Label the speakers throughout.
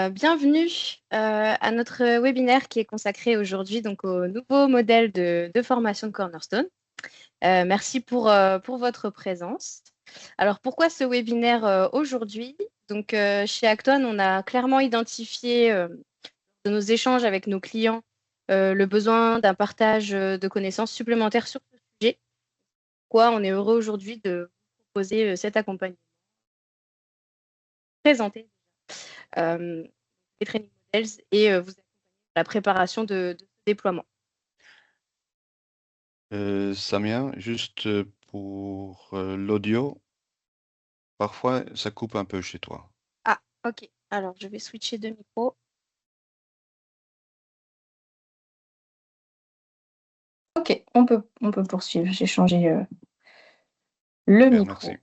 Speaker 1: Bienvenue à notre webinaire qui est consacré aujourd'hui donc au nouveau modèle de formation de Cornerstone. Merci pour votre présence. Alors pourquoi ce webinaire aujourd'hui? Donc chez Acton, on a clairement identifié de nos échanges avec nos clients le besoin d'un partage de connaissances supplémentaires sur ce sujet. Pourquoi on est heureux aujourd'hui de vous proposer cet accompagnement présenté les training models et vous accompagner dans la préparation de ce déploiement.
Speaker 2: Samia, juste pour l'audio, parfois ça coupe un peu chez toi.
Speaker 1: Ah, ok. Alors, je vais switcher de micro. Ok, on peut poursuivre. J'ai changé le
Speaker 2: Super,
Speaker 1: micro.
Speaker 2: merci.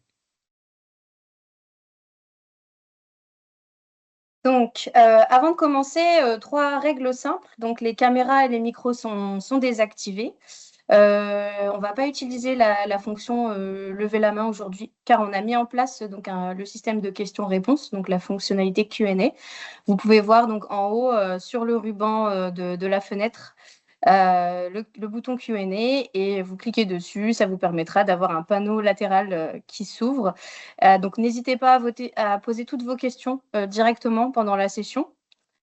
Speaker 1: Donc, avant de commencer, 3 règles simples. Donc, les caméras et les micros sont désactivés. On ne va pas utiliser la fonction lever la main aujourd'hui, car on a mis en place donc le système de questions-réponses, donc la fonctionnalité Q&A. Vous pouvez voir donc en haut sur le ruban de la fenêtre le bouton Q&A et vous cliquez dessus, ça vous permettra d'avoir un panneau latéral qui s'ouvre. Donc n'hésitez pas à poser toutes vos questions directement pendant la session.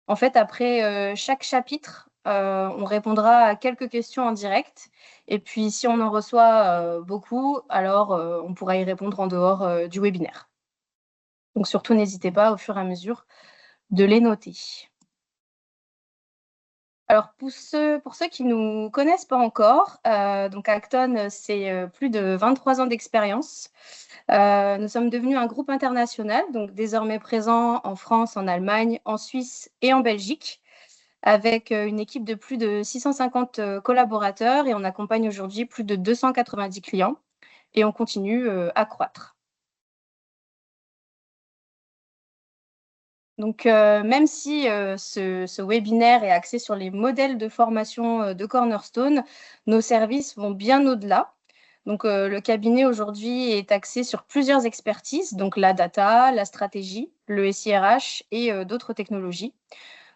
Speaker 1: En fait, après chaque chapitre, on répondra à quelques questions en direct. Et puis, si on en reçoit beaucoup, alors on pourra y répondre en dehors du webinaire. Donc surtout, n'hésitez pas au fur et à mesure de les noter. Alors pour ceux qui ne nous connaissent pas encore, donc Acton, c'est plus de 23 ans d'expérience. Nous sommes devenus un groupe international, donc désormais présent en France, en Allemagne, en Suisse et en Belgique, avec une équipe de plus de 650 collaborateurs et on accompagne aujourd'hui plus de 290 clients et on continue à croître. Donc, même si ce webinaire est axé sur les modèles de formation de Cornerstone, nos services vont bien au-delà. Donc, le cabinet aujourd'hui est axé sur plusieurs expertises, donc la data, la stratégie, le SIRH et d'autres technologies.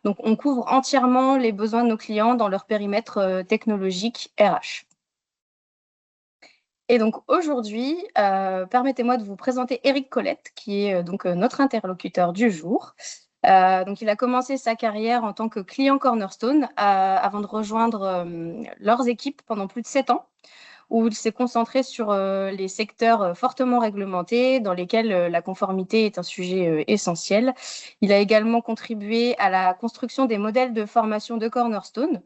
Speaker 1: Donc, on couvre entièrement les besoins de nos clients dans leur périmètre technologique RH. Et donc aujourd'hui, permettez-moi de vous présenter Eric Colette, qui est donc notre interlocuteur du jour. Donc il a commencé sa carrière en tant que client Cornerstone avant de rejoindre leurs équipes pendant plus de 7 ans, où il s'est concentré sur les secteurs fortement réglementés dans lesquels la conformité est un sujet essentiel. Il a également contribué à la construction des modèles de formation de Cornerstone.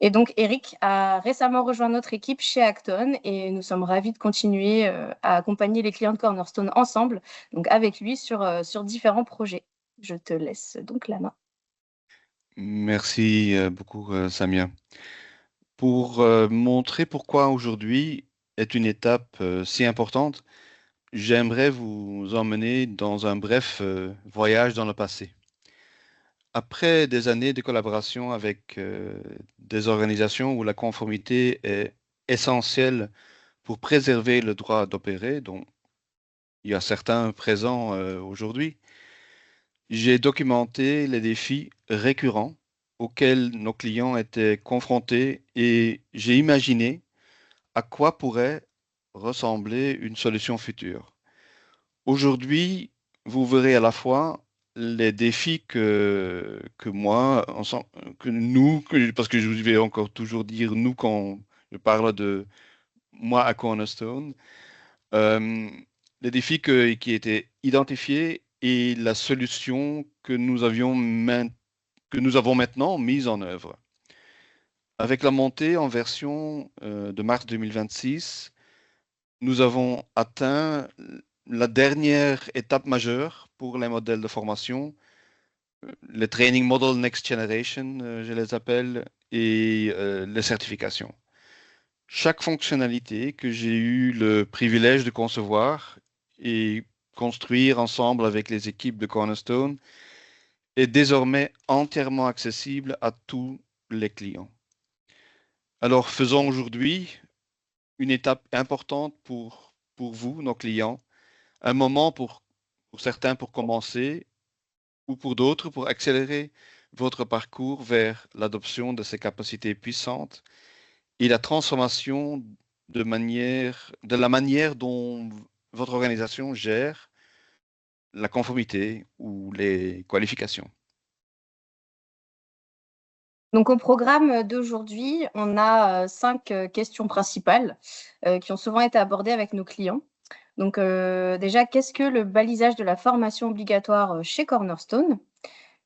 Speaker 1: Et donc, Eric a récemment rejoint notre équipe chez Acton et nous sommes ravis de continuer à accompagner les clients de Cornerstone ensemble, donc avec lui sur différents projets. Je te laisse donc la main.
Speaker 2: Merci beaucoup, Samia. Pour montrer pourquoi aujourd'hui est une étape si importante, j'aimerais vous emmener dans un bref voyage dans le passé. Après des années de collaboration avec des organisations où la conformité est essentielle pour préserver le droit d'opérer, dont il y a certains présents aujourd'hui, j'ai documenté les défis récurrents auxquels nos clients étaient confrontés et j'ai imaginé à quoi pourrait ressembler une solution future. Aujourd'hui, vous verrez à la fois les défis que moi, que nous, parce que je vais encore toujours dire nous quand je parle de moi à Cornerstone, euh, les défis qui étaient identifiés et la solution que nous avons maintenant mise en œuvre. Avec la montée en version de mars 2026, nous avons atteint la dernière étape majeure pour les modèles de formation, les Training Model Next Generation, je les appelle, et les certifications. Chaque fonctionnalité que j'ai eu le privilège de concevoir et construire ensemble avec les équipes de Cornerstone est désormais entièrement accessible à tous les clients. Alors, faisons aujourd'hui une étape importante pour vous, nos clients, un moment pour certains pour commencer ou pour d'autres, pour accélérer votre parcours vers l'adoption de ces capacités puissantes et la transformation de la manière dont votre organisation gère la conformité ou les qualifications.
Speaker 1: Donc, au programme d'aujourd'hui, on a 5 questions principales qui ont souvent été abordées avec nos clients. Donc, déjà, qu'est-ce que le balisage de la formation obligatoire chez Cornerstone?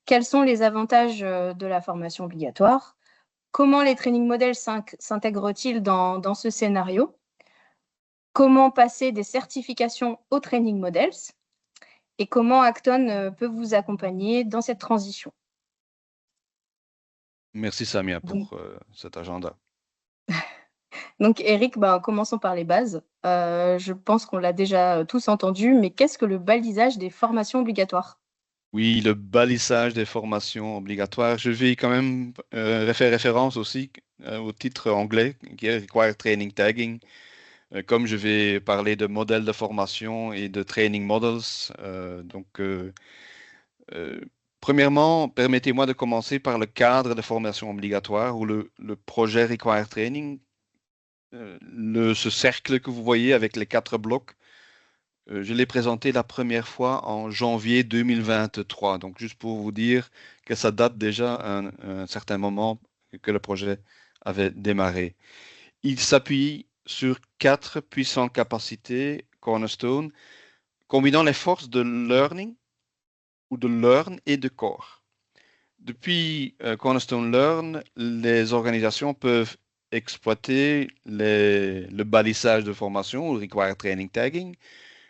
Speaker 1: Quels sont les avantages de la formation obligatoire? Comment les training models s'intègrent-ils dans ce scénario? Comment passer des certifications aux training models? Et comment Acton peut vous accompagner dans cette transition?
Speaker 2: Merci Samia
Speaker 1: Donc,
Speaker 2: pour cet agenda.
Speaker 1: Eric, ben, commençons par les bases. Je pense qu'on l'a déjà tous entendu, mais qu'est-ce que le balisage des formations obligatoires?
Speaker 2: Oui, le balisage des formations obligatoires. Je vais quand même faire référence aussi au titre anglais qui est Required Training Tagging. Comme je vais parler de modèles de formation et de training models. Euh, Premièrement, permettez-moi de commencer par le cadre de formation obligatoire ou le projet Required Training. Ce cercle que vous voyez avec les 4 blocs. Je l'ai présenté la première fois en janvier 2023. Donc, juste pour vous dire que ça date déjà un certain moment que le projet avait démarré. Il s'appuie sur 4 puissantes capacités Cornerstone, combinant les forces de learning ou de learn et de core. Depuis Cornerstone Learn, les organisations peuvent exploiter le balisage de formation ou le Required Training Tagging,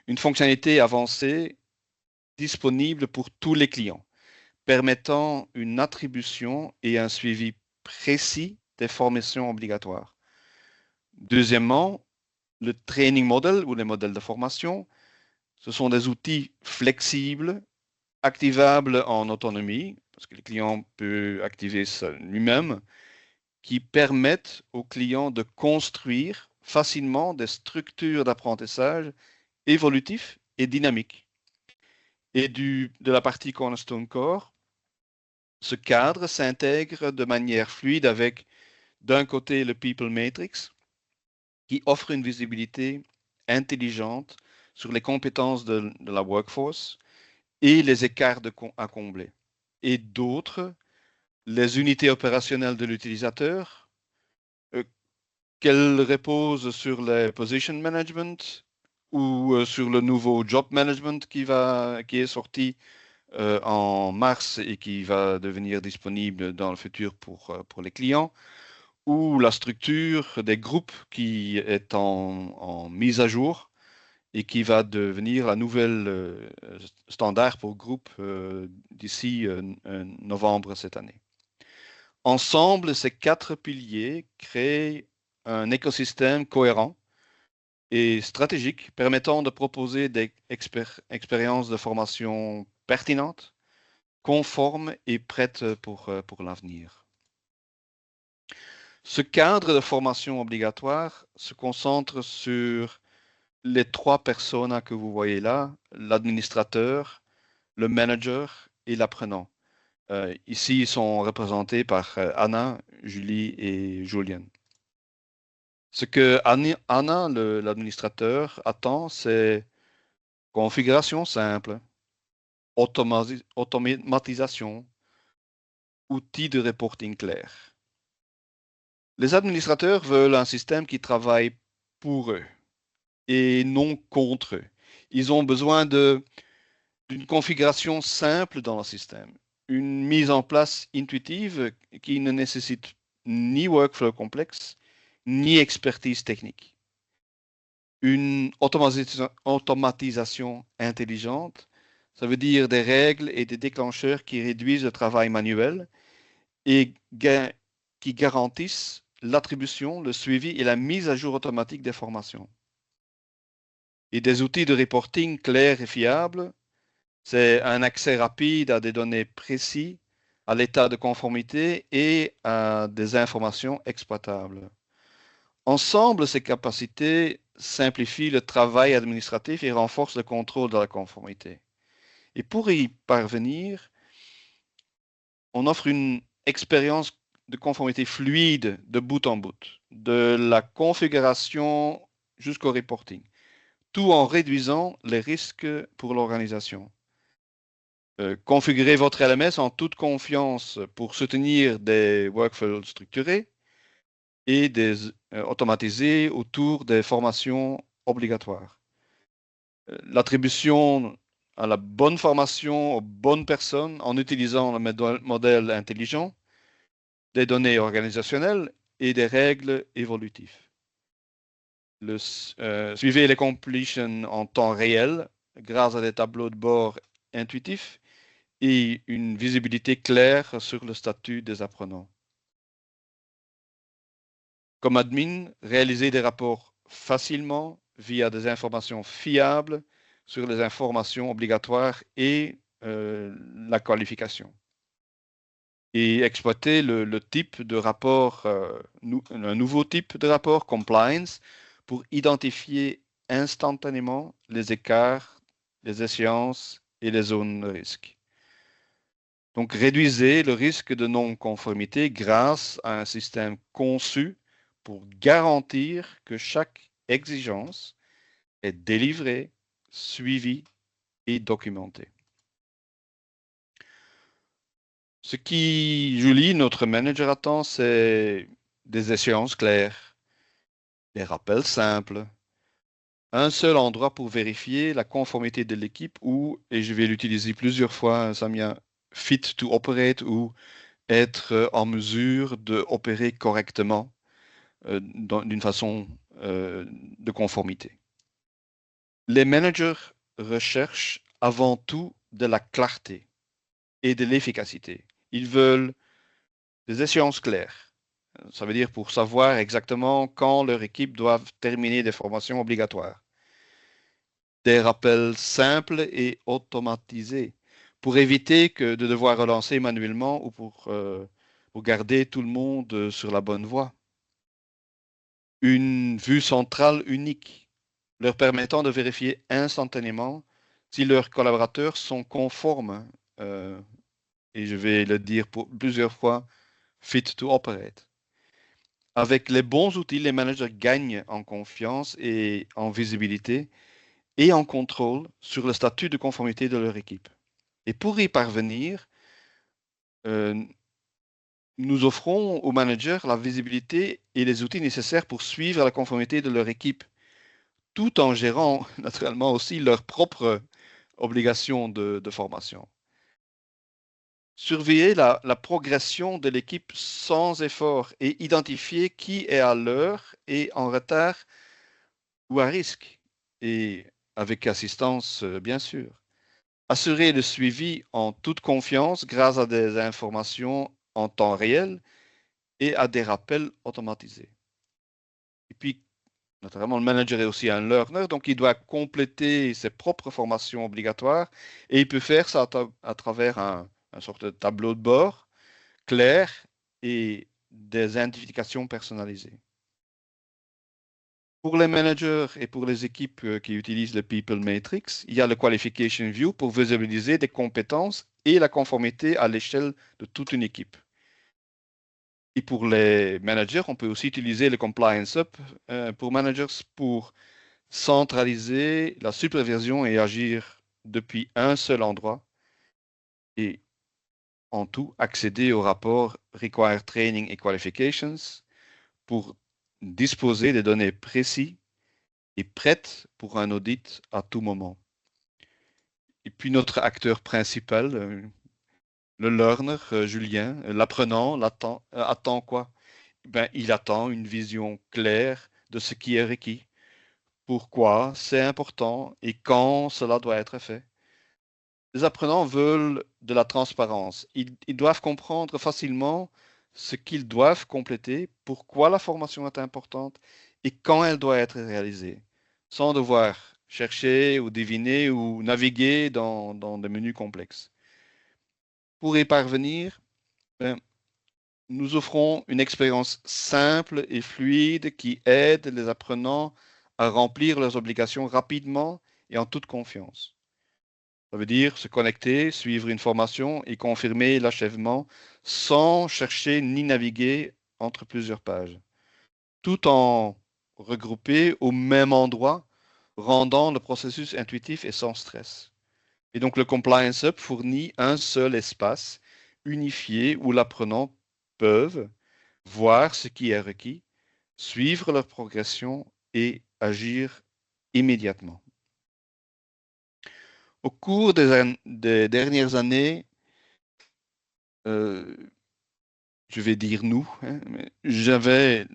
Speaker 2: une fonctionnalité avancée disponible pour tous les clients, permettant une attribution et un suivi précis des formations obligatoires. Deuxièmement, le training model ou les modèles de formation, ce sont des outils flexibles, activables en autonomie, parce que le client peut activer ça lui-même, qui permettent aux clients de construire facilement des structures d'apprentissage évolutifs et dynamiques. Et de la partie Cornerstone Core, ce cadre s'intègre de manière fluide avec, d'un côté, le People Matrix, qui offre une visibilité intelligente sur les compétences de la workforce et les écarts à combler. Et d'autres, les unités opérationnelles de l'utilisateur, euh, qu'elles reposent sur les position management ou sur le nouveau job management qui est sorti en mars et qui va devenir disponible dans le futur pour les clients, ou la structure des groupes qui est en mise à jour et qui va devenir la nouvelle standard pour groupe d'ici novembre cette année. Ensemble, ces 4 piliers créent un écosystème cohérent et stratégique permettant de proposer des expériences de formation pertinentes, conformes et prêtes pour l'avenir. Ce cadre de formation obligatoire se concentre sur les 3 personas que vous voyez là, l'administrateur, le manager et l'apprenant. Ici, ils sont représentés par Anna, Julie et Julien. Ce que Anna, l'administrateur, attend, c'est configuration simple, automatisation, outils de reporting clair. Les administrateurs veulent un système qui travaille pour eux et non contre eux. Ils ont besoin d'une configuration simple dans le système, une mise en place intuitive qui ne nécessite ni workflow complexe, ni expertise technique. Une automatisation intelligente, ça veut dire des règles et des déclencheurs qui réduisent le travail manuel et qui garantissent l'attribution, le suivi et la mise à jour automatique des formations. Et des outils de reporting clairs et fiables, c'est un accès rapide à des données précises, à l'état de conformité et à des informations exploitables. Ensemble, ces capacités simplifient le travail administratif et renforcent le contrôle de la conformité. Et pour y parvenir, on offre une expérience de conformité fluide de bout en bout, de la configuration jusqu'au reporting, tout en réduisant les risques pour l'organisation. Configurez votre LMS en toute confiance pour soutenir des workflows structurés et automatisés autour des formations obligatoires. L'attribution à la bonne formation aux bonnes personnes en utilisant le modèle intelligent, des données organisationnelles et des règles évolutives. Suivez les completions en temps réel grâce à des tableaux de bord intuitifs et une visibilité claire sur le statut des apprenants. Comme admin, réalisez des rapports facilement via des informations fiables sur les informations obligatoires et la qualification. Et exploitez le type de rapport, un nouveau type de rapport, compliance, pour identifier instantanément les écarts, les échéances et les zones de risque. Donc, réduisez le risque de non-conformité grâce à un système conçu pour garantir que chaque exigence est délivrée, suivie et documentée. Ce qui, Julie, notre manager attend, c'est des échéances claires, des rappels simples, un seul endroit pour vérifier la conformité de l'équipe ou, et je vais l'utiliser plusieurs fois, Samia, fit to operate ou être en mesure d'opérer correctement d'une façon de conformité. Les managers recherchent avant tout de la clarté et de l'efficacité. Ils veulent des échéances claires. Ça veut dire pour savoir exactement quand leur équipe doit terminer des formations obligatoires. Des rappels simples et automatisés pour éviter de devoir relancer manuellement ou pour garder tout le monde sur la bonne voie. Une vue centrale unique leur permettant de vérifier instantanément si leurs collaborateurs sont conformes, et je vais le dire plusieurs fois, fit to operate. Avec les bons outils, les managers gagnent en confiance et en visibilité et en contrôle sur le statut de conformité de leur équipe. Et pour y parvenir, nous offrons aux managers la visibilité et les outils nécessaires pour suivre la conformité de leur équipe, tout en gérant naturellement aussi leurs propres obligations de formation. Surveiller la progression de l'équipe sans effort et identifier qui est à l'heure et en retard ou à risque, et avec assistance, bien sûr. Assurer le suivi en toute confiance grâce à des informations en temps réel et à des rappels automatisés. Et puis, naturellement, le manager est aussi un learner, donc il doit compléter ses propres formations obligatoires et il peut faire ça à travers un sorte de tableau de bord clair et des identifications personnalisées. Pour les managers et pour les équipes qui utilisent le People Matrix, il y a le Qualification View pour visualiser des compétences et la conformité à l'échelle de toute une équipe. Et pour les managers, on peut aussi utiliser le Compliance Hub pour managers pour centraliser la supervision et agir depuis un seul endroit et en tout accéder au rapport Required Training et Qualifications pour disposer des données précises et prêtes pour un audit à tout moment. Et puis notre acteur principal, le learner, Julien, l'apprenant, attend quoi? Ben, il attend une vision claire de ce qui est requis, pourquoi c'est important et quand cela doit être fait. Les apprenants veulent de la transparence. Ils doivent comprendre facilement ce qu'ils doivent compléter, pourquoi la formation est importante et quand elle doit être réalisée, sans devoir chercher ou deviner ou naviguer dans des menus complexes. Pour y parvenir, nous offrons une expérience simple et fluide qui aide les apprenants à remplir leurs obligations rapidement et en toute confiance. Ça veut dire se connecter, suivre une formation et confirmer l'achèvement sans chercher ni naviguer entre plusieurs pages, tout en regroupé au même endroit, rendant le processus intuitif et sans stress. Et donc le Compliance Hub fournit un seul espace unifié où l'apprenant peuvent voir ce qui est requis, suivre leur progression et agir immédiatement. Au cours des dernières années, euh, je vais dire nous, hein, j'avais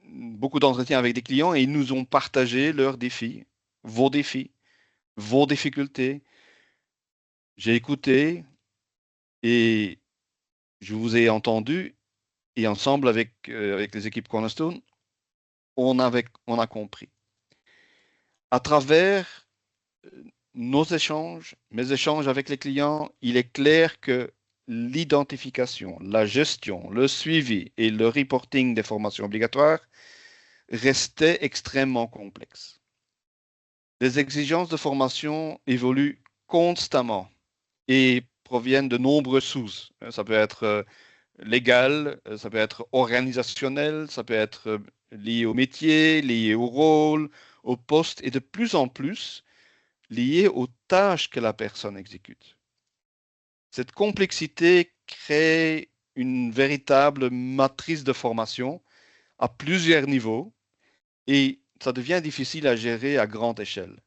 Speaker 2: beaucoup d'entretiens avec des clients et ils nous ont partagé leurs défis, vos difficultés. J'ai écouté et je vous ai entendu et ensemble avec les équipes Cornerstone, on a compris. À travers mes échanges avec les clients, il est clair que l'identification, la gestion, le suivi et le reporting des formations obligatoires restaient extrêmement complexes. Les exigences de formation évoluent constamment et proviennent de nombreuses sources. Ça peut être légal, ça peut être organisationnel, ça peut être lié au métier, lié au rôle, au poste et de plus en plus lié aux tâches que la personne exécute. Cette complexité crée une véritable matrice de formation à plusieurs niveaux et ça devient difficile à gérer à grande échelle.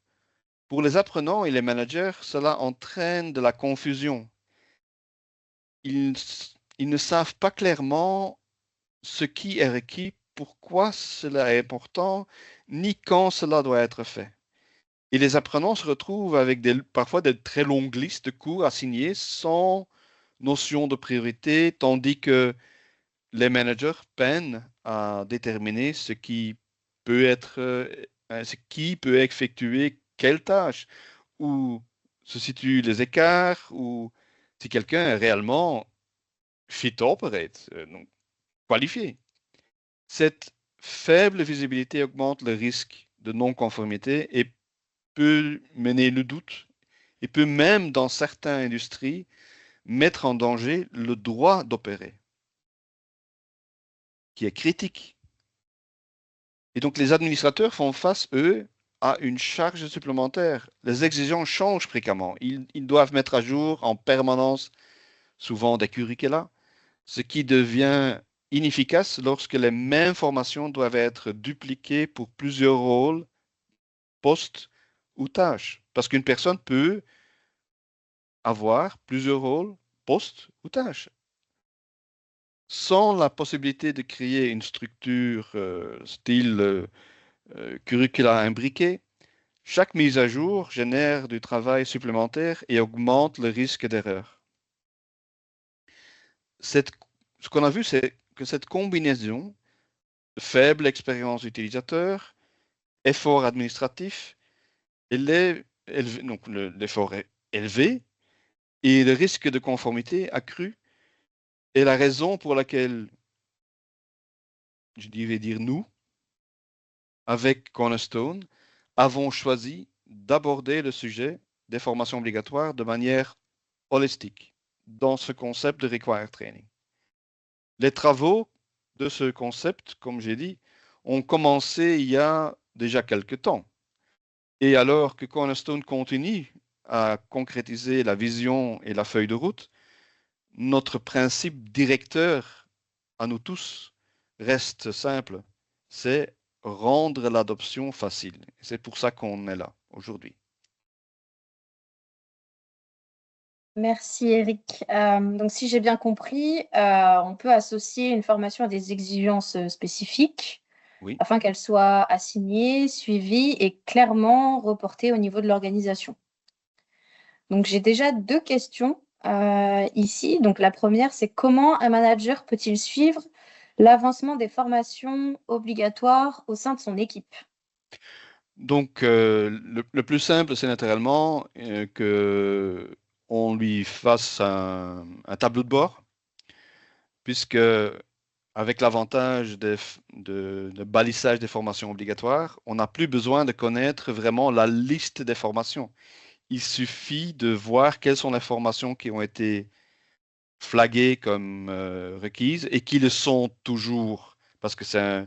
Speaker 2: Pour les apprenants et les managers, cela entraîne de la confusion. Ils, ils ne savent pas clairement ce qui est requis, pourquoi cela est important, ni quand cela doit être fait. Et les apprenants se retrouvent avec parfois de très longues listes de cours à signer sans notion de priorité, tandis que les managers peinent à déterminer ce qui peut effectuer quelle tâche, où se situent les écarts, ou si quelqu'un est réellement fit to operate, donc qualifié. Cette faible visibilité augmente le risque de non-conformité et peut mener le doute et peut même, dans certaines industries, mettre en danger le droit d'opérer, qui est critique. Et donc les administrateurs font face, eux, à une charge supplémentaire. Les exigences changent fréquemment. Ils doivent mettre à jour en permanence, souvent des curricula, ce qui devient inefficace lorsque les mêmes formations doivent être dupliquées pour plusieurs rôles, postes ou tâches. Parce qu'une personne peut avoir plusieurs rôles, postes ou tâches. Sans la possibilité de créer une structure style curricula imbriqué, chaque mise à jour génère du travail supplémentaire et augmente le risque d'erreur. Ce qu'on a vu, c'est que cette combinaison de faible expérience utilisateur, effort administratif, donc l'effort est élevé et le risque de conformité accru est la raison pour laquelle, je devrais dire nous, avec Cornerstone, avons choisi d'aborder le sujet des formations obligatoires de manière holistique dans ce concept de required training. Les travaux de ce concept, comme j'ai dit, ont commencé il y a déjà quelques temps. Et alors que Cornerstone continue à concrétiser la vision et la feuille de route, notre principe directeur à nous tous reste simple, c'est rendre l'adoption facile. C'est pour ça qu'on est là aujourd'hui.
Speaker 1: Merci Eric. Donc si j'ai bien compris, on peut associer une formation à des exigences spécifiques
Speaker 2: Oui.
Speaker 1: afin qu'elle soit assignée, suivie et clairement reportée au niveau de l'organisation. Donc j'ai déjà deux questions ici. Donc la première, c'est comment un manager peut-il suivre l'avancement des formations obligatoires au sein de son équipe?
Speaker 2: Donc, le plus simple, c'est naturellement que on lui fasse un tableau de bord, puisque avec l'avantage de balisage des formations obligatoires, on n'a plus besoin de connaître vraiment la liste des formations. Il suffit de voir quelles sont les formations qui ont été flaguées comme requises et qui le sont toujours, parce que c'est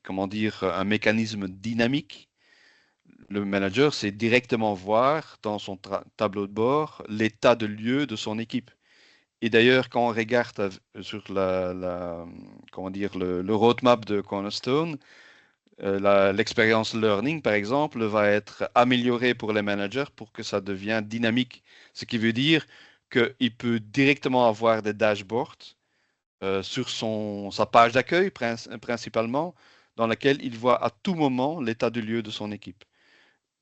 Speaker 2: comment dire, un mécanisme dynamique. Le manager sait directement voir dans son tableau de bord l'état de lieu de son équipe. Et d'ailleurs, quand on regarde sur comment dire, le roadmap de Cornerstone, l'expérience learning, par exemple, va être améliorée pour les managers pour que ça devienne dynamique. Ce qui veut dire qu'il peut directement avoir des dashboards sur sa page d'accueil principalement, dans laquelle il voit à tout moment l'état du lieu de son équipe.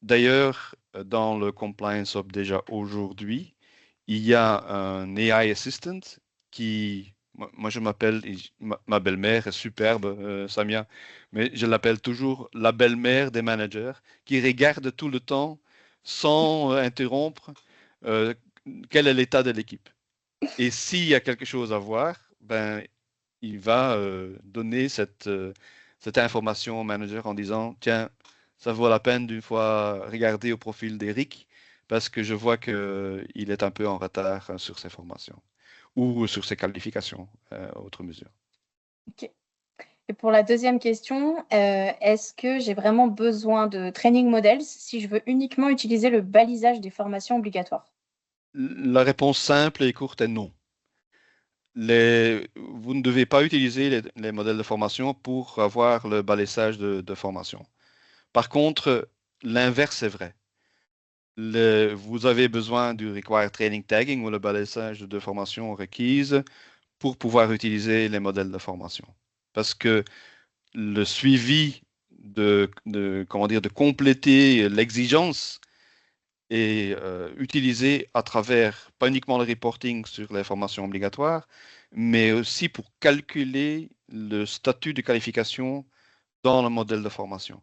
Speaker 2: D'ailleurs, dans le Compliance Hub déjà aujourd'hui, il y a un AI Assistant qui, moi je m'appelle, ma belle-mère est superbe, Samia, mais je l'appelle toujours la belle-mère des managers, qui regarde tout le temps, sans interrompre, euh, quel est l'état de l'équipe. Et s'il y a quelque chose à voir, ben, il va donner cette information au manager en disant, tiens, ça vaut la peine d'une fois regarder au profil d'Eric parce que je vois qu'il est un peu en retard sur ses formations ou sur ses qualifications, autre mesure.
Speaker 1: Ok. Et pour la deuxième question, est-ce que j'ai vraiment besoin de training models si je veux uniquement utiliser le balisage des formations obligatoires?
Speaker 2: La réponse simple et courte est non. Vous ne devez pas utiliser les modèles de formation pour avoir le balisage de formation. Par contre, l'inverse est vrai. Vous avez besoin du Required Training Tagging ou le balisage de formation requise pour pouvoir utiliser les modèles de formation. Parce que le suivi comment dire, de compléter l'exigence est utilisé à travers pas uniquement le reporting sur les formations obligatoires, mais aussi pour calculer le statut de qualification dans le modèle de formation.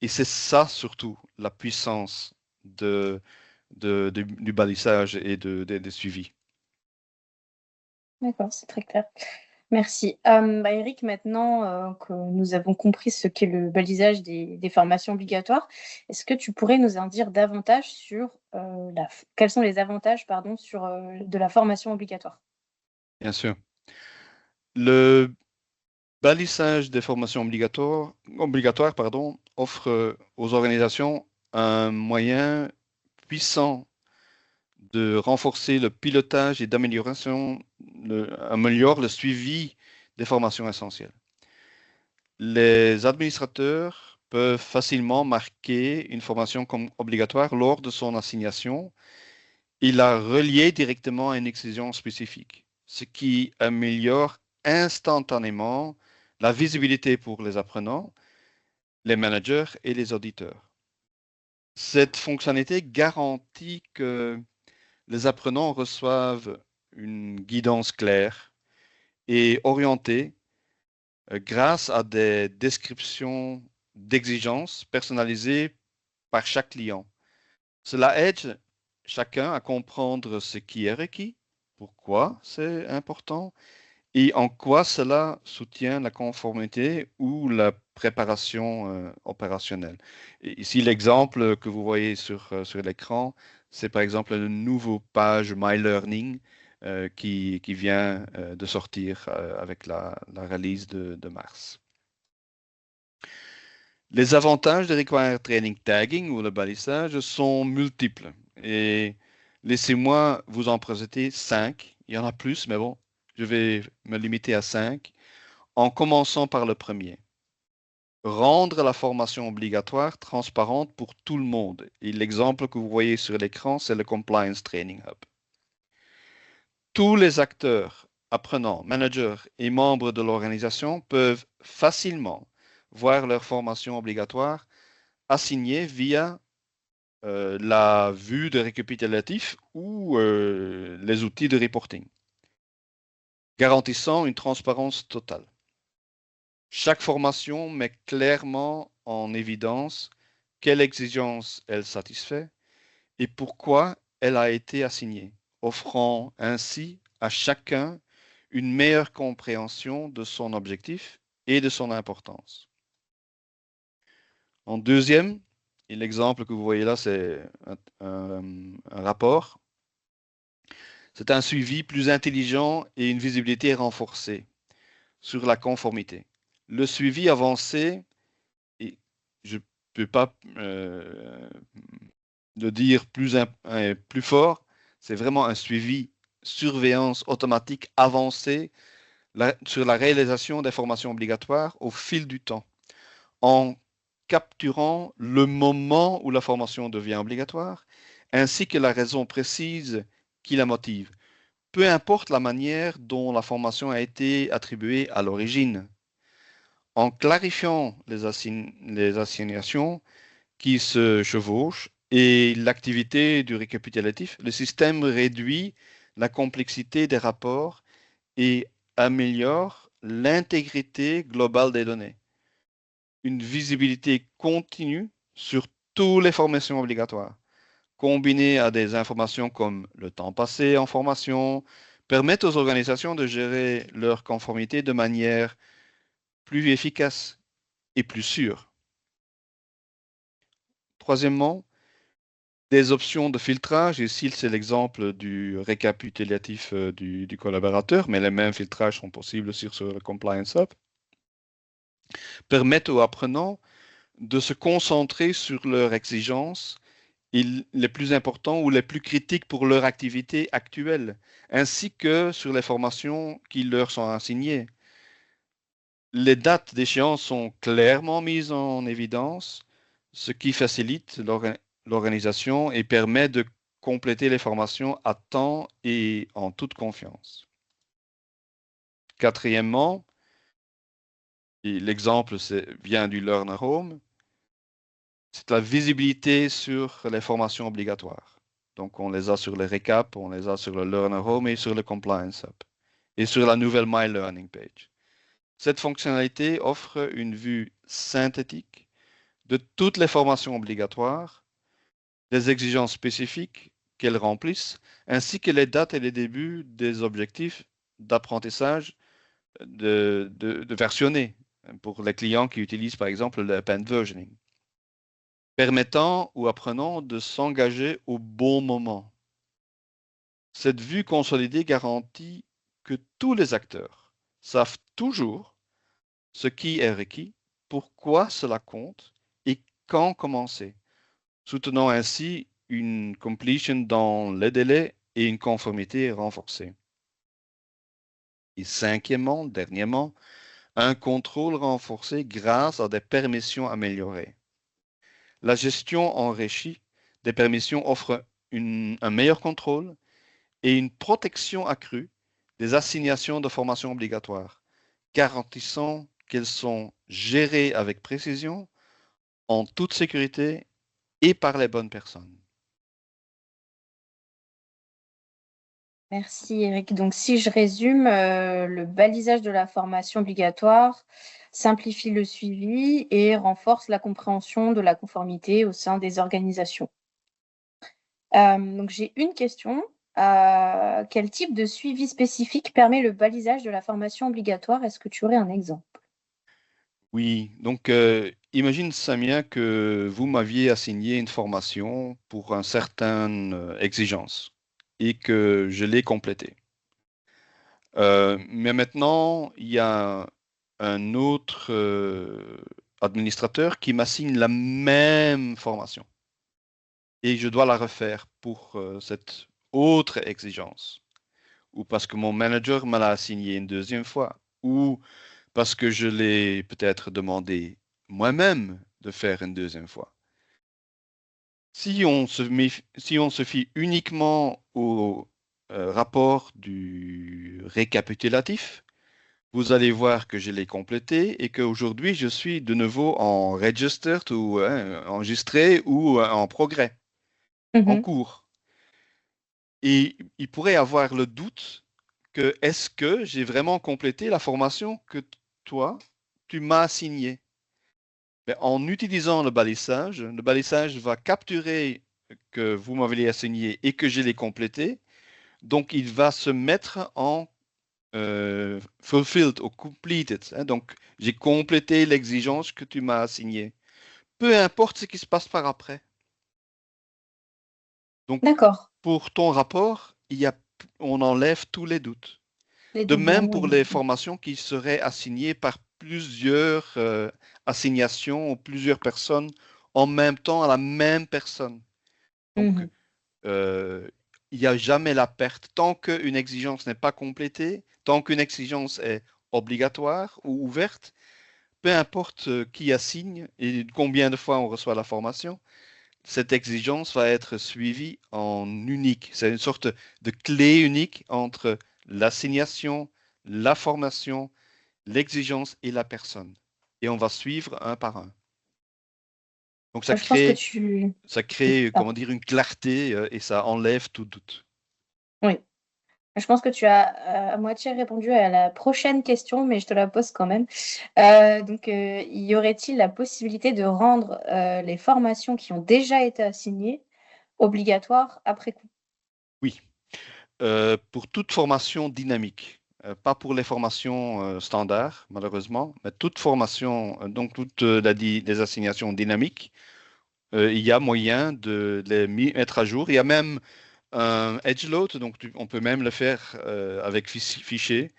Speaker 2: Et c'est ça surtout la puissance du balisage et des suivis.
Speaker 1: D'accord, c'est très clair. Merci. Eric, maintenant que nous avons compris ce qu'est le balisage des formations obligatoires, est-ce que tu pourrais nous en dire davantage sur quels sont les avantages, pardon, de la formation obligatoire?
Speaker 2: Bien sûr. Le balisage des formations obligatoires, pardon, offre aux organisations un moyen puissant de renforcer le pilotage et améliore le suivi des formations essentielles. Les administrateurs peuvent facilement marquer une formation comme obligatoire lors de son assignation et la relier directement à une exigence spécifique, ce qui améliore instantanément la visibilité pour les apprenants, les managers et les auditeurs. Cette fonctionnalité garantit que les apprenants reçoivent une guidance claire et orientée grâce à des descriptions d'exigences personnalisées par chaque client. Cela aide chacun à comprendre ce qui est requis, pourquoi c'est important et en quoi cela soutient la conformité ou la préparation opérationnelle. Et ici, l'exemple que vous voyez sur l'écran, c'est par exemple le nouveau page My Learning qui vient de sortir avec la release de mars. Les avantages de Required Training Tagging ou le balisage sont multiples et laissez-moi vous en présenter 5. Il y en a plus, mais bon, je vais me limiter à 5 en commençant par le premier. Rendre la formation obligatoire transparente pour tout le monde. Et l'exemple que vous voyez sur l'écran, c'est le Compliance Training Hub. Tous les acteurs, apprenants, managers et membres de l'organisation peuvent facilement voir leur formation obligatoire assignée via la vue de récapitulatif ou les outils de reporting, garantissant une transparence totale. Chaque formation met clairement en évidence quelle exigence elle satisfait et pourquoi elle a été assignée, offrant ainsi à chacun une meilleure compréhension de son objectif et de son importance. En deuxième, et l'exemple que vous voyez là, c'est un rapport. C'est un suivi plus intelligent et une visibilité renforcée sur la conformité. Le suivi avancé, et je ne peux pas le dire plus fort, c'est vraiment un suivi, surveillance automatique avancée sur la réalisation des formations obligatoires au fil du temps, en capturant le moment où la formation devient obligatoire, ainsi que la raison précise qui la motive, peu importe la manière dont la formation a été attribuée à l'origine. En clarifiant les assignations qui se chevauchent et l'activité du récapitulatif, le système réduit la complexité des rapports et améliore l'intégrité globale des données. Une visibilité continue sur toutes les formations obligatoires, combinée à des informations comme le temps passé en formation, permettent aux organisations de gérer leur conformité de manière plus efficace et plus sûre. Troisièmement, des options de filtrage. Ici, c'est l'exemple du récapitulatif du collaborateur, mais les mêmes filtrages sont possibles aussi sur le Compliance Hub. Permettent aux apprenants de se concentrer sur leurs exigences les plus importants ou les plus critiques pour leur activité actuelle, ainsi que sur les formations qui leur sont assignées. Les dates d'échéance sont clairement mises en évidence, ce qui facilite l'organisation et permet de compléter les formations à temps et en toute confiance. Quatrièmement, et l'exemple vient du Learner Home, c'est la visibilité sur les formations obligatoires. Donc, on les a sur le récap, on les a sur le Learner Home et sur le Compliance Hub et sur la nouvelle My Learning Page. Cette fonctionnalité offre une vue synthétique de toutes les formations obligatoires, des exigences spécifiques qu'elles remplissent, ainsi que les dates et les débuts des objectifs d'apprentissage de versionner pour les clients qui utilisent par exemple le append versioning, permettant aux apprenants de s'engager au bon moment. Cette vue consolidée garantit que tous les acteurs savent toujours ce qui est requis, pourquoi cela compte et quand commencer, soutenant ainsi une completion dans les délais et une conformité renforcée. Et cinquièmement, dernièrement, un contrôle renforcé grâce à des permissions améliorées. La gestion enrichie des permissions offre un meilleur contrôle et une protection accrue des assignations de formation obligatoire, garantissant qu'elles sont gérées avec précision, en toute sécurité et par les bonnes personnes.
Speaker 1: Merci Eric. Donc si je résume, le balisage de la formation obligatoire simplifie le suivi et renforce la compréhension de la conformité au sein des organisations. Donc j'ai une question. Quel type de suivi spécifique permet le balisage de la formation obligatoire? Est-ce que tu aurais un exemple?
Speaker 2: Oui, donc imagine Samia que vous m'aviez assigné une formation pour une certaine exigence et que je l'ai complétée. Mais maintenant, il y a un autre administrateur qui m'assigne la même formation et je dois la refaire pour cette autre exigence, ou parce que mon manager me l'a assigné une deuxième fois, ou parce que je l'ai peut-être demandé moi-même de faire une deuxième fois. Si on se fie uniquement au rapport du récapitulatif, vous allez voir que je l'ai complété et qu'aujourd'hui, je suis de nouveau en registered ou enregistré ou en progrès, en
Speaker 1: Mhm.
Speaker 2: cours. Et il pourrait avoir le doute que est-ce que j'ai vraiment complété la formation que toi, tu m'as assignée. Mais en utilisant le balisage va capturer que vous m'avez assigné et que je l'ai complété. Donc, il va se mettre en fulfilled ou completed, hein. Donc, j'ai complété l'exigence que tu m'as assignée. Peu importe ce qui se passe par après. Donc,
Speaker 1: D'accord.
Speaker 2: pour ton rapport, on enlève tous les doutes.
Speaker 1: Les
Speaker 2: De même
Speaker 1: doublons,
Speaker 2: pour
Speaker 1: oui.
Speaker 2: les formations qui seraient assignées par plusieurs assignations ou plusieurs personnes en même temps à la même personne. Donc,
Speaker 1: Mhm.
Speaker 2: euh, il n'y a jamais la perte. Tant qu'une exigence n'est pas complétée, tant qu'une exigence est obligatoire ou ouverte, peu importe qui assigne et combien de fois on reçoit la formation, cette exigence va être suivie en unique. C'est une sorte de clé unique entre l'assignation, la formation, l'exigence et la personne. Et on va suivre un par un. Donc
Speaker 1: Je pense que tu...
Speaker 2: ça
Speaker 1: Oui,
Speaker 2: crée, comment
Speaker 1: pardon.
Speaker 2: dire, une clarté et ça enlève tout doute.
Speaker 1: Oui. Je pense que tu as à moitié répondu à la prochaine question, mais je te la pose quand même. Y aurait-il la possibilité de rendre les formations qui ont déjà été assignées obligatoires après coup?
Speaker 2: Oui, pour toute formation dynamique, pas pour les formations standards, malheureusement, mais toute formation, donc toutes les assignations dynamiques, il y a moyen de les mettre à jour. Il y a même un edgeload, donc on peut même le faire avec fichier.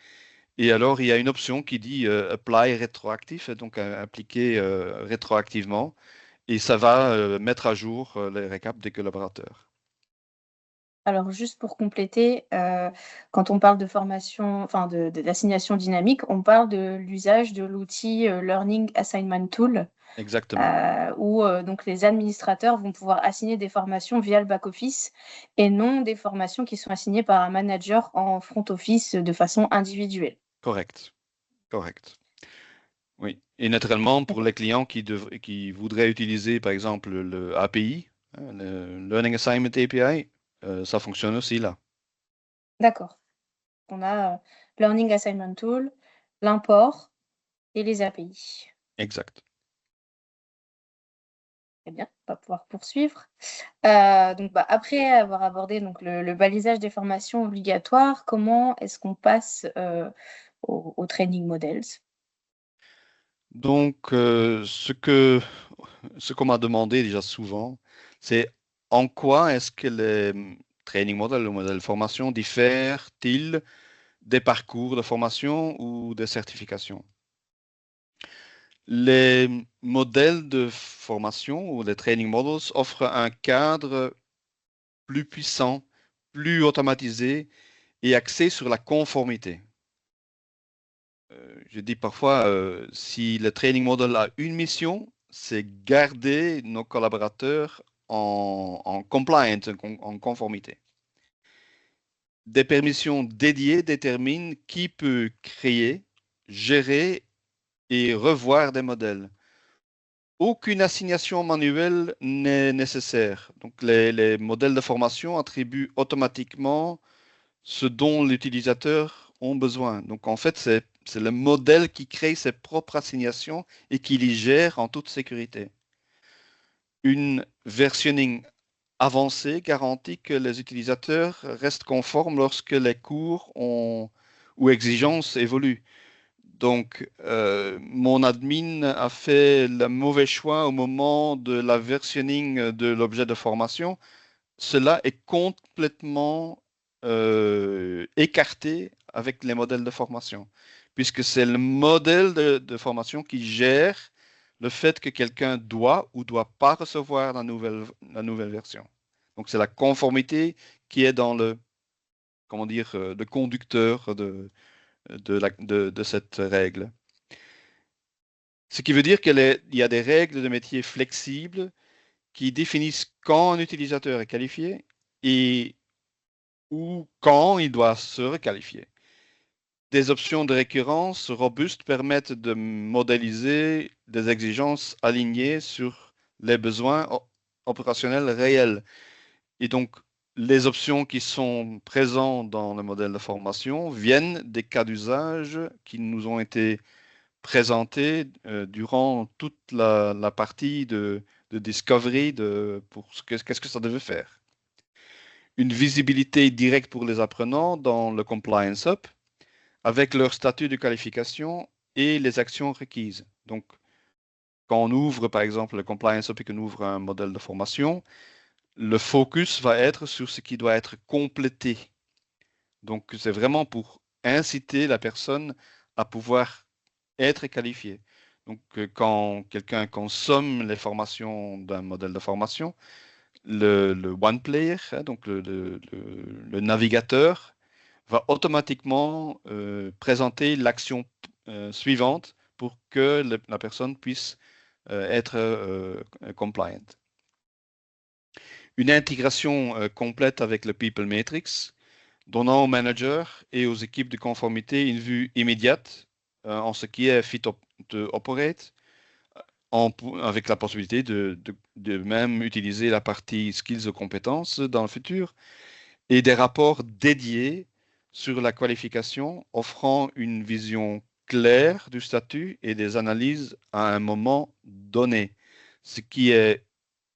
Speaker 2: Et alors, il y a une option qui dit apply rétroactif, donc appliquer rétroactivement. Et ça va mettre à jour les récaps des collaborateurs.
Speaker 1: Alors, juste pour compléter, quand on parle de formation, enfin d'assignation dynamique, on parle de l'usage de l'outil Learning Assignment Tool,
Speaker 2: Exactement.
Speaker 1: où donc les administrateurs vont pouvoir assigner des formations via le back-office et non des formations qui sont assignées par un manager en front office de façon individuelle.
Speaker 2: Correct. Correct. Oui. Et naturellement, pour
Speaker 1: D'accord.
Speaker 2: les clients qui voudraient utiliser, par exemple, le API, hein, le Learning Assignment API, ça fonctionne aussi là.
Speaker 1: D'accord. On a Learning Assignment Tool, l'import et les API.
Speaker 2: Exact.
Speaker 1: Très bien, on va pouvoir poursuivre. Après avoir abordé donc, le balisage des formations obligatoires, comment est-ce qu'on passe au training models?
Speaker 2: Donc, ce qu'on m'a demandé déjà souvent, c'est en quoi est-ce que les training models, le modèle de formation diffèrent-ils des parcours de formation ou des certifications? Les modèles de formation ou les training models offrent un cadre plus puissant, plus automatisé et axé sur la conformité. Je dis parfois, si le training model a une mission, c'est garder nos collaborateurs en compliance, en conformité. Des permissions dédiées déterminent qui peut créer, gérer et revoir des modèles. Aucune assignation manuelle n'est nécessaire. Donc, les modèles de formation attribuent automatiquement ce dont l'utilisateur a besoin. Donc, en fait, c'est le modèle qui crée ses propres assignations et qui les gère en toute sécurité. Une versionning avancée garantit que les utilisateurs restent conformes lorsque les cours ou exigences évoluent. Donc, mon admin a fait le mauvais choix au moment de la versionning de l'objet de formation. Cela est complètement écarté avec les modèles de formation, puisque c'est le modèle de formation qui gère le fait que quelqu'un doit ou doit pas recevoir la nouvelle version. Donc, c'est la conformité qui est dans comment dire, le conducteur de cette règle. Ce qui veut dire qu'il y a des règles de métier flexibles qui définissent quand un utilisateur est qualifié et ou quand il doit se requalifier. Des options de récurrence robustes permettent de modéliser des exigences alignées sur les besoins opérationnels réels. Et donc, les options qui sont présentes dans le modèle de formation viennent des cas d'usage qui nous ont été présentés durant toute la partie de discovery pour qu'est-ce que ça devait faire. Une visibilité directe pour les apprenants dans le Compliance Hub, avec leur statut de qualification et les actions requises. Donc, quand on ouvre, par exemple, le compliance topic, on ouvre un modèle de formation, le focus va être sur ce qui doit être complété. Donc, c'est vraiment pour inciter la personne à pouvoir être qualifié. Donc, quand quelqu'un consomme les formations d'un modèle de formation, le one player, hein, donc le navigateur, va automatiquement présenter l'action suivante pour que la personne puisse être compliant. Une intégration complète avec le People Matrix, donnant aux managers et aux équipes de conformité une vue immédiate en ce qui est fit to operate, avec la possibilité de même utiliser la partie skills et compétences dans le futur, et des rapports dédiés sur la qualification, offrant une vision claire du statut et des analyses à un moment donné, ce qui est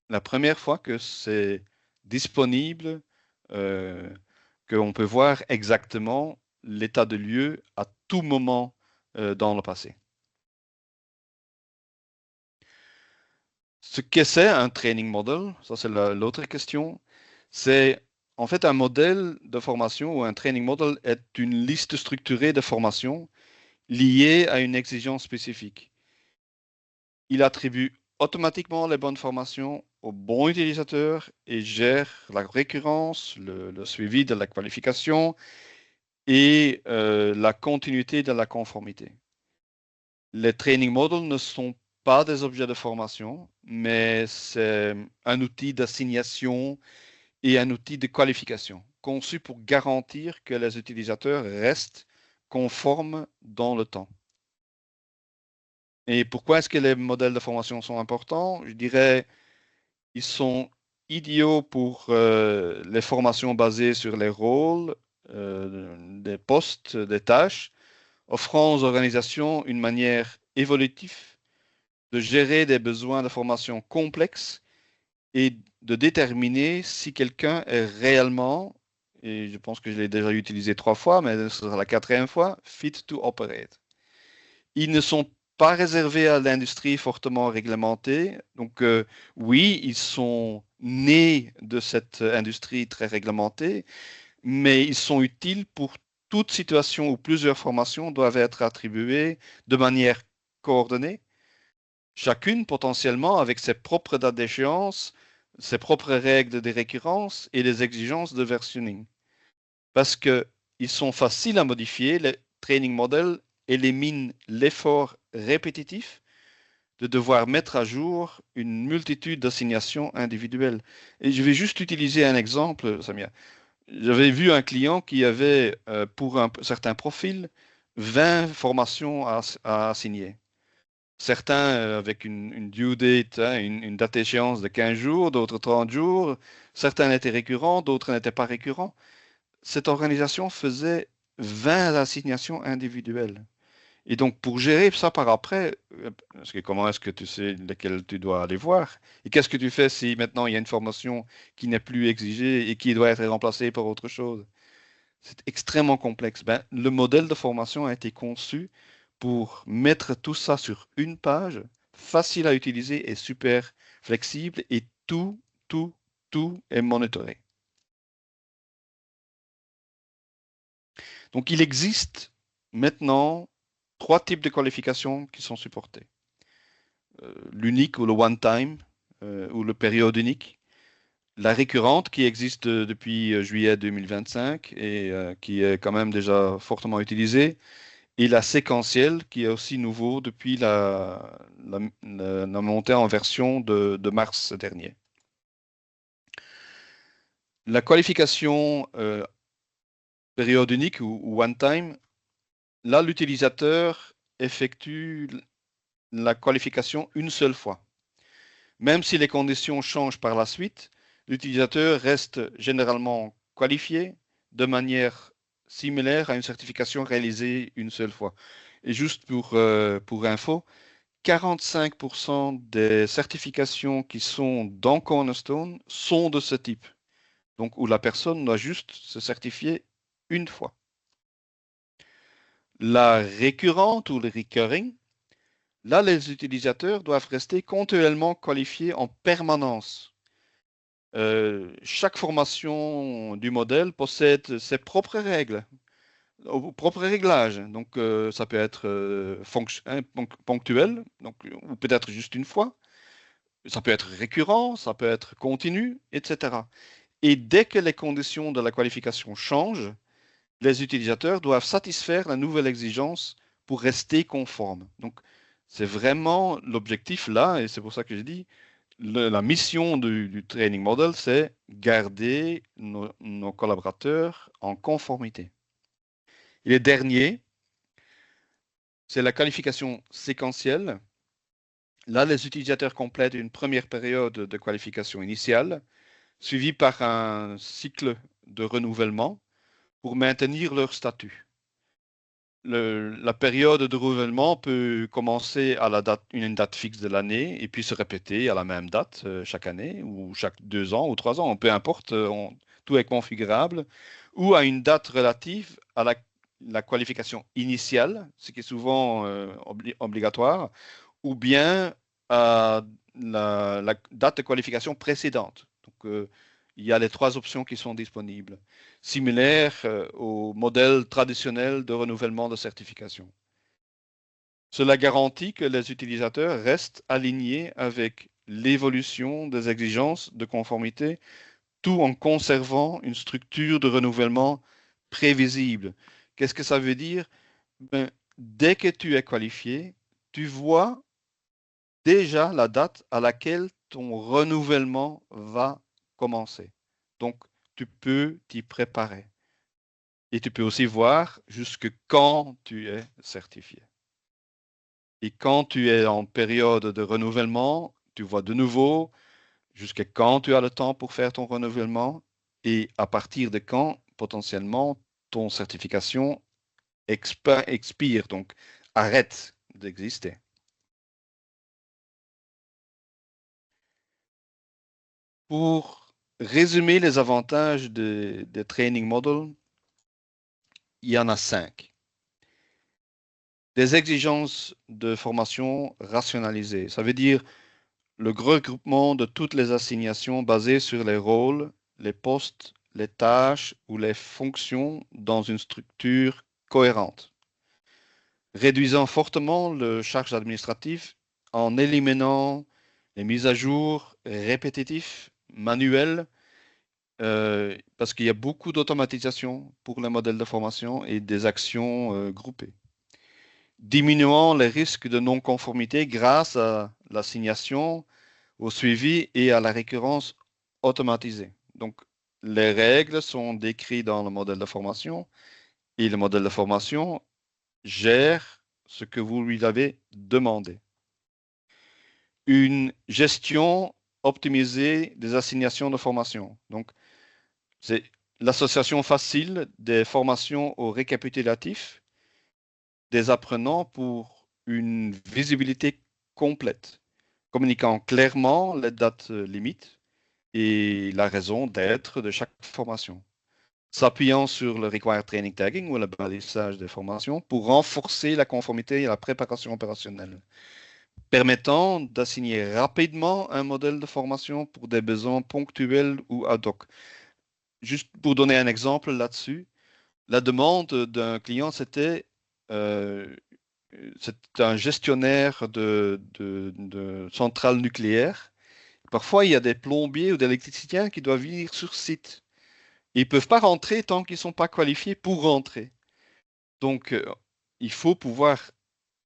Speaker 2: la première fois que c'est disponible, qu'on peut voir exactement l'état de lieu à tout moment dans le passé. Ce que c'est un training model, ça c'est l'autre question, c'est en fait un modèle de formation ou un training model est une liste structurée de formations liées à une exigence spécifique. Il attribue automatiquement les bonnes formations aux bons utilisateurs et gère la récurrence, le suivi de la qualification et la continuité de la conformité. Les training models ne sont pas des objets de formation, mais c'est un outil d'assignation et un outil de qualification conçu pour garantir que les utilisateurs restent conformes dans le temps. Et pourquoi est-ce que les modèles de formation sont importants? Je dirais, ils sont idéaux pour les formations basées sur les rôles, des postes, des tâches, offrant aux organisations une manière évolutive de gérer des besoins de formation complexes et de déterminer si quelqu'un est réellement, et je pense que je l'ai déjà utilisé 3 fois, mais ce sera la 4e fois, fit to operate. Ils ne sont pas réservés à l'industrie fortement réglementée. Donc oui, ils sont nés de cette industrie très réglementée, mais ils sont utiles pour toute situation où plusieurs formations doivent être attribuées de manière coordonnée, chacune potentiellement avec ses propres dates d'échéance, ses propres règles de récurrence et les exigences de versionning. Parce qu'ils sont faciles à modifier, les training models éliminent l'effort répétitif de devoir mettre à jour une multitude d'assignations individuelles. Et je vais juste utiliser un exemple, Samia. J'avais vu un client qui avait, pour un certain profil, 20 formations à assigner. Certains avec une due date, hein, une date d'échéance de 15 jours, d'autres 30 jours. Certains étaient récurrents, d'autres n'étaient pas récurrents. Cette organisation faisait 20 assignations individuelles. Et donc, pour gérer ça par après, parce que comment est-ce que tu sais lesquelles tu dois aller voir? Et qu'est-ce que tu fais si maintenant il y a une formation qui n'est plus exigée et qui doit être remplacée par autre chose? C'est extrêmement complexe. Ben, le modèle de formation a été conçu pour mettre tout ça sur une page, facile à utiliser et super flexible, et tout est monitoré. Donc, il existe maintenant 3 types de qualifications qui sont supportés. L'unique ou le one-time ou le période unique. La récurrente qui existe depuis juillet 2025 et qui est quand même déjà fortement utilisée. Et la séquentielle qui est aussi nouveau depuis la montée en version de mars dernier. La qualification période unique ou one-time, là, l'utilisateur effectue la qualification une seule fois. Même si les conditions changent par la suite, l'utilisateur reste généralement qualifié de manière similaire à une certification réalisée une seule fois. Et juste pour info, 45% des certifications qui sont dans Cornerstone sont de ce type. Donc, où la personne doit juste se certifier une fois. La récurrente ou le recurring, là, les utilisateurs doivent rester continuellement qualifiés en permanence. Chaque formation du modèle possède ses propres règles, propres réglages. Donc, ça peut être ponctuel, donc, ou peut-être juste une fois. Ça peut être récurrent, ça peut être continu, etc. Et dès que les conditions de la qualification changent, les utilisateurs doivent satisfaire la nouvelle exigence pour rester conformes. Donc, c'est vraiment l'objectif là, et c'est pour ça que je dis, la mission du training model, c'est garder nos collaborateurs en conformité. Et le dernier, c'est la qualification séquentielle. Là, les utilisateurs complètent une première période de qualification initiale, suivie par un cycle de renouvellement pour maintenir leur statut. La période de renouvellement peut commencer à une date fixe de l'année et puis se répéter à la même date chaque année ou chaque 2 ans ou 3 ans, peu importe, tout est configurable, ou à une date relative à la qualification initiale, ce qui est souvent obligatoire, ou bien à la date de qualification précédente. Donc, il y a les trois options qui sont disponibles, similaires au modèle traditionnel de renouvellement de certification. Cela garantit que les utilisateurs restent alignés avec l'évolution des exigences de conformité, tout en conservant une structure de renouvellement prévisible. Qu'est-ce que ça veut dire? Ben, dès que tu es qualifié, tu vois déjà la date à laquelle ton renouvellement va commencer. Donc, tu peux t'y préparer. Et tu peux aussi voir jusque quand tu es certifié. Et quand tu es en période de renouvellement, tu vois de nouveau jusqu'à quand tu as le temps pour faire ton renouvellement et à partir de quand potentiellement ton certification expire, donc arrête d'exister. Pour résumer les avantages des training models, il y en a 5. Des exigences de formation rationalisées. Ça veut dire le regroupement de toutes les assignations basées sur les rôles, les postes, les tâches ou les fonctions dans une structure cohérente. Réduisant fortement le charge administratif en éliminant les mises à jour répétitives, manuelles, parce qu'il y a beaucoup d'automatisation pour le modèle de formation et des actions groupées. Diminuant les risques de non-conformité grâce à l'assignation, au suivi et à la récurrence automatisée. Donc, les règles sont décrites dans le modèle de formation et le modèle de formation gère ce que vous lui avez demandé. Une gestion optimisée des assignations de formation. Donc, c'est l'association facile des formations au récapitulatif des apprenants pour une visibilité complète, communiquant clairement les dates limites et la raison d'être de chaque formation, s'appuyant sur le Required Training Tagging ou le balisage des formations pour renforcer la conformité et la préparation opérationnelle, permettant d'assigner rapidement un modèle de formation pour des besoins ponctuels ou ad hoc. Juste pour donner un exemple là-dessus, la demande d'un client, euh, c'est un gestionnaire de centrale nucléaire. Parfois, il y a des plombiers ou des électriciens qui doivent venir sur site. Ils ne peuvent pas rentrer tant qu'ils ne sont pas qualifiés pour rentrer. Donc, il faut pouvoir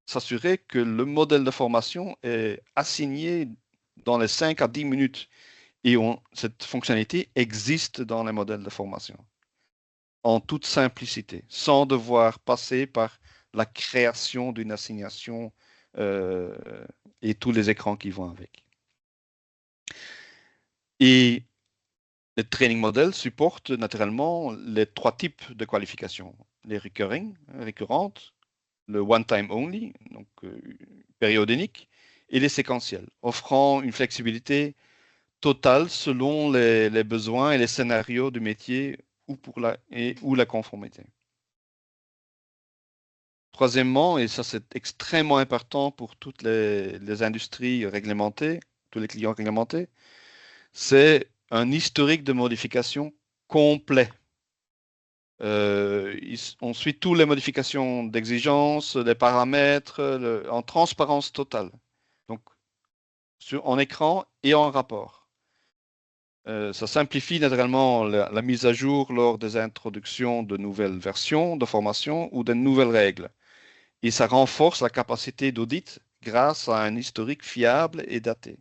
Speaker 2: s'assurer que le modèle de formation est assigné dans les 5 à 10 minutes. Et cette fonctionnalité existe dans les modèles de formation, en toute simplicité, sans devoir passer par la création d'une assignation euh, et tous les écrans qui vont avec. Et le training model supporte naturellement les trois types de qualifications. Les recurring, récurrentes, le one time only, donc période unique, et les séquentiels, offrant une flexibilité totale selon les besoins et les scénarios du métier ou la conformité. troisièmement, et ça c'est extrêmement important pour toutes les industries réglementées, tous les clients réglementés, c'est un historique de modification complet. On suit toutes les modifications d'exigence, les paramètres, en transparence totale. Donc, en écran et en rapport. Ça simplifie naturellement la mise à jour lors des introductions de nouvelles versions de formation ou de nouvelles règles. Et ça renforce la capacité d'audit grâce à un historique fiable et daté.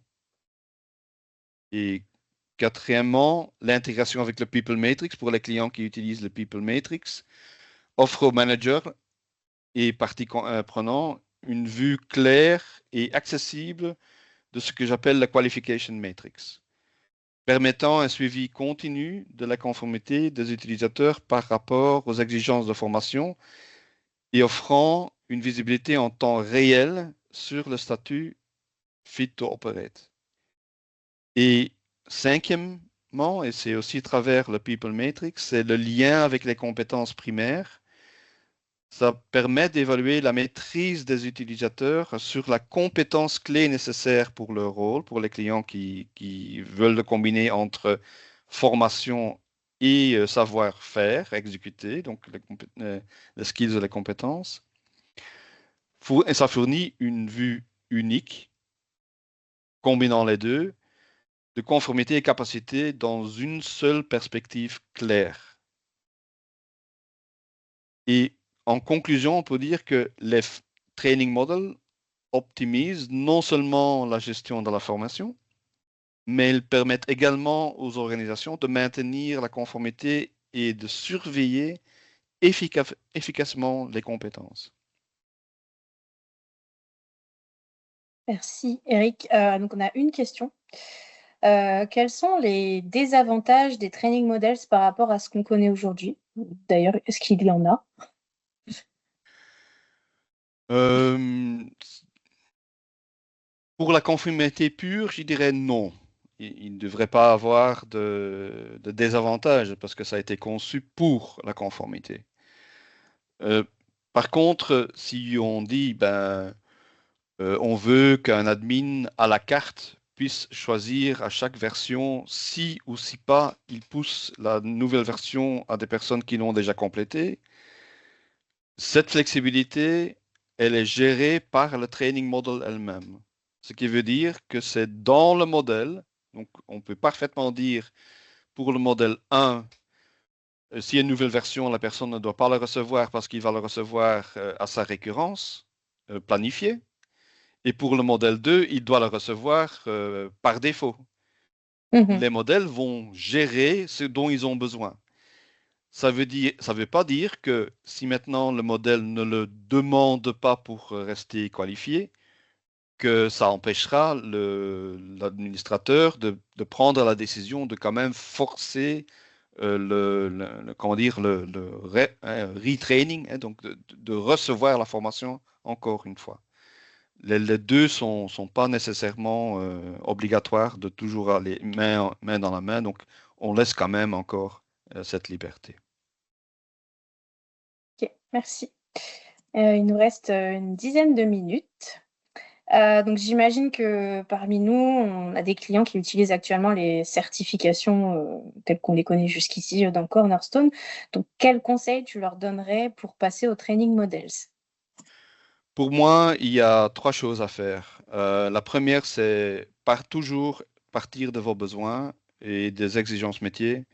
Speaker 2: Et quatrièmement, l'intégration avec le People Matrix pour les clients qui utilisent le People Matrix offre aux managers et parties prenantes une vue claire et accessible de ce que j'appelle la Qualification Matrix, permettant un suivi continu de la conformité des utilisateurs par rapport aux exigences de formation et offrant une visibilité en temps réel sur le statut Fit to Operate. Et cinquièmement, et c'est aussi à travers le People Matrix, c'est le lien avec les compétences primaires. Ça permet d'évaluer la maîtrise des utilisateurs sur la compétence clé nécessaire pour leur rôle, pour les clients qui veulent le combiner entre formation et savoir-faire exécuter, donc les skills et les compétences. Et ça fournit une vue unique, combinant les deux, de conformité et capacité dans une seule perspective claire. Et en conclusion, on peut dire que les training models optimisent non seulement la gestion de la formation, mais ils permettent également aux organisations de maintenir la conformité et de surveiller efficacement les compétences.
Speaker 1: Merci, Eric. Donc, on a une question. Quels sont les désavantages des training models par rapport à ce qu'on connaît aujourd'hui? D'ailleurs, est-ce qu'il y en a?
Speaker 2: Pour la conformité pure, je dirais non. Il ne devrait pas avoir de désavantages parce que ça a été conçu pour la conformité. Par contre, si on dit, on veut qu'un admin à la carte puisse choisir à chaque version si ou si pas il pousse la nouvelle version à des personnes qui l'ont déjà complétée, cette flexibilité, elle est gérée par le training model elle-même. Ce qui veut dire que c'est dans le modèle, donc on peut parfaitement dire pour le modèle 1, s'il y a une nouvelle version, la personne ne doit pas la recevoir parce qu'il va la recevoir à sa récurrence planifiée. Et pour le modèle 2, il doit la recevoir par défaut. Les modèles vont gérer ce dont ils ont besoin. Ça veut pas dire que si maintenant le modèle ne le demande pas pour rester qualifié, que ça empêchera l'administrateur de prendre la décision de quand même forcer comment dire, retraining, hein, donc de recevoir la formation encore une fois. Les deux sont pas nécessairement obligatoires de toujours aller main dans la main, donc on laisse quand même encore cette liberté.
Speaker 1: Ok, merci. Il nous reste une dizaine de minutes. Donc, j'imagine que parmi nous, on a des clients qui utilisent actuellement les certifications telles qu'on les connaît jusqu'ici dans Cornerstone. Donc, quels conseils tu leur donnerais pour passer au training models?
Speaker 2: Pour moi, il y a trois choses à faire. La première, c'est toujours partir de vos besoins et des exigences métiers.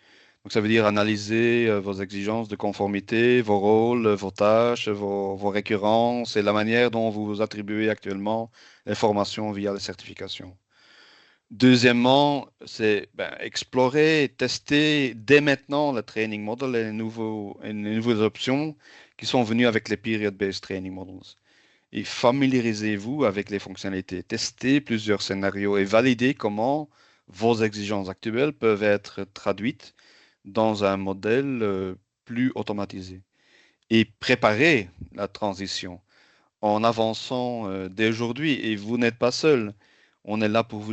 Speaker 2: Donc, ça veut dire analyser vos exigences de conformité, vos rôles, vos tâches, vos récurrences et la manière dont vous attribuez actuellement les formations via les certifications. Deuxièmement, c'est explorer, tester dès maintenant le training model et les nouvelles options qui sont venues avec les period-based training models. Et familiarisez-vous avec les fonctionnalités. Testez plusieurs scénarios et validez comment vos exigences actuelles peuvent être traduites dans un modèle plus automatisé. Et préparez la transition en avançant dès aujourd'hui. Et vous n'êtes pas seul. On est là pour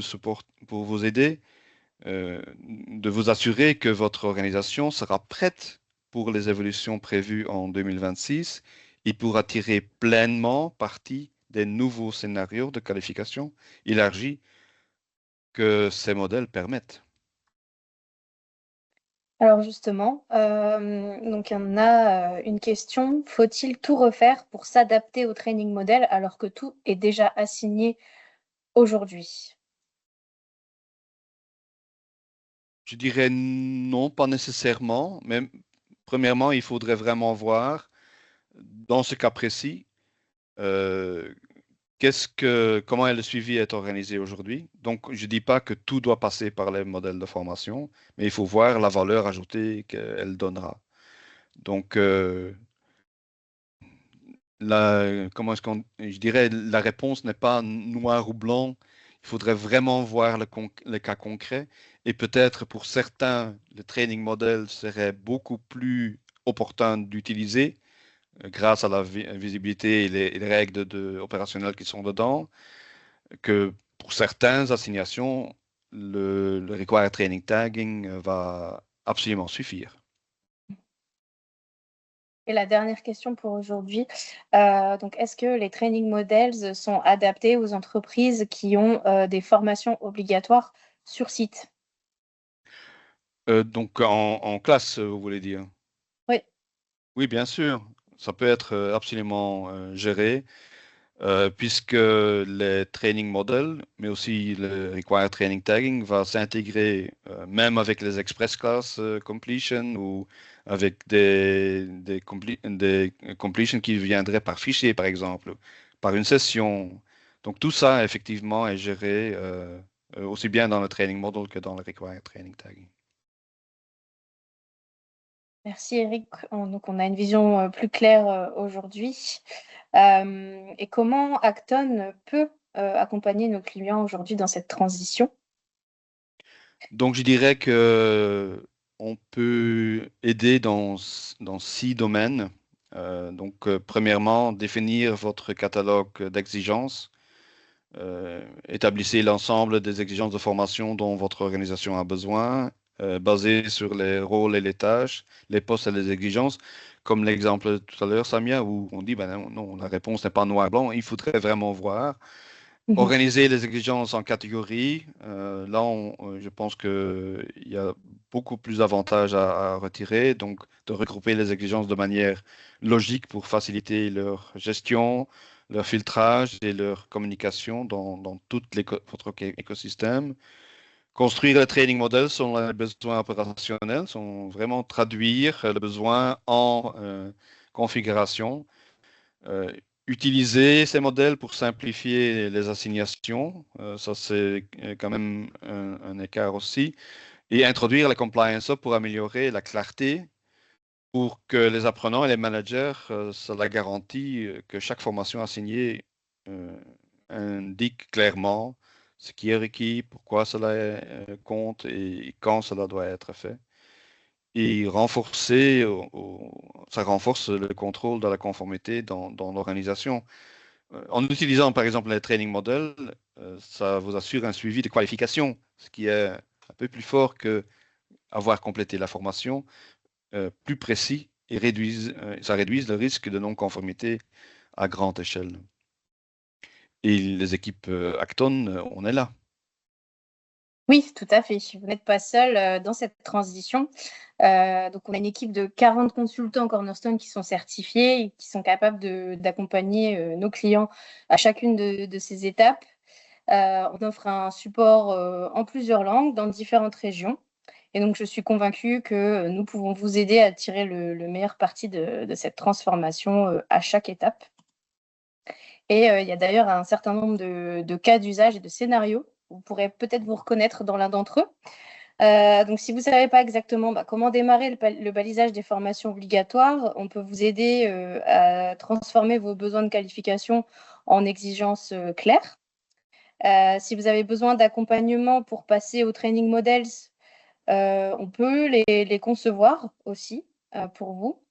Speaker 2: pour vous aider, de vous assurer que votre organisation sera prête pour les évolutions prévues en 2026 il pourra tirer pleinement parti des nouveaux scénarios de qualification élargie que ces modèles permettent.
Speaker 1: Alors justement, donc on a une question, faut-il tout refaire pour s'adapter au training model alors que tout est déjà assigné aujourd'hui?
Speaker 2: Je dirais non, pas nécessairement, mais premièrement, il faudrait vraiment voir, dans ce cas précis, euh, comment le suivi est organisé aujourd'hui. Donc, je ne dis pas que tout doit passer par les modèles de formation, mais il faut voir la valeur ajoutée qu'elle donnera. Donc, comment est-ce je dirais, la réponse n'est pas noir ou blanc. Il faudrait vraiment voir le cas concret. Et peut-être pour certains, le training model serait beaucoup plus opportun d'utiliser grâce à la visibilité et les règles opérationnelles qui sont dedans, que pour certaines assignations, le required training tagging va absolument suffire.
Speaker 1: Et la dernière question pour aujourd'hui, donc est-ce que les training models sont adaptés aux entreprises qui ont des formations obligatoires sur site?
Speaker 2: Donc en classe, vous voulez dire?
Speaker 1: Oui.
Speaker 2: Oui, bien sûr. Ça peut être absolument géré, puisque les training models, mais aussi le required training tagging, va s'intégrer même avec les express class completion ou avec des completion qui viendraient par fichier, par exemple, par une session. Donc tout ça, effectivement, est géré aussi bien dans le training model que dans le required training tagging.
Speaker 1: Merci Eric. Donc on a une vision plus claire aujourd'hui. Et comment Acton peut accompagner nos clients aujourd'hui dans cette transition?
Speaker 2: Donc, je dirais que on peut aider dans 6 domaines. Premièrement, définir votre catalogue d'exigences. Établissez l'ensemble des exigences de formation dont votre organisation a besoin, basé sur les rôles et les tâches, les postes et les exigences. Comme l'exemple tout à l'heure, Samia, où on dit, ben non, non, la réponse n'est pas noir-blanc, il faudrait vraiment voir.
Speaker 1: Mhm.
Speaker 2: Organiser les exigences en catégories, là, je pense qu'il y a beaucoup plus d'avantages à retirer. Donc, de regrouper les exigences de manière logique pour faciliter leur gestion, leur filtrage et leur communication dans tout votre écosystème. Construire le training model selon les besoins opérationnels, sont vraiment traduire le besoin en configuration. Euh, Utiliser ces modèles pour simplifier les assignations, ça c'est quand même un écart aussi, et introduire la compliance Hub pour améliorer la clarté, pour que les apprenants et les managers, ça la garantit que chaque formation assignée euh, indique clairement ce qui est requis, pourquoi cela compte et quand cela doit être fait. Et ça renforce le contrôle de la conformité dans l'organisation. En utilisant par exemple les training models, ça vous assure un suivi de qualification, ce qui est un peu plus fort que avoir complété la formation, plus précis et ça réduit le risque de non-conformité à grande échelle. Et les équipes Acton, on est là.
Speaker 1: Oui, tout à fait. Vous n'êtes pas seul dans cette transition. Donc, on a une équipe de 40 consultants Cornerstone qui sont certifiés et qui sont capables d'accompagner nos clients à chacune de ces étapes. On offre un support en plusieurs langues dans différentes régions. Et donc, je suis convaincue que nous pouvons vous aider à tirer le meilleur parti de cette transformation à chaque étape. Et il y a d'ailleurs un certain nombre de cas d'usage et de scénarios. Vous pourrez peut-être vous reconnaître dans l'un d'entre eux. Donc, si vous ne savez pas exactement comment démarrer le balisage des formations obligatoires, on peut vous aider à transformer vos besoins de qualification en exigences claires. Si vous avez besoin d'accompagnement pour passer au training models, on peut les concevoir aussi pour vous,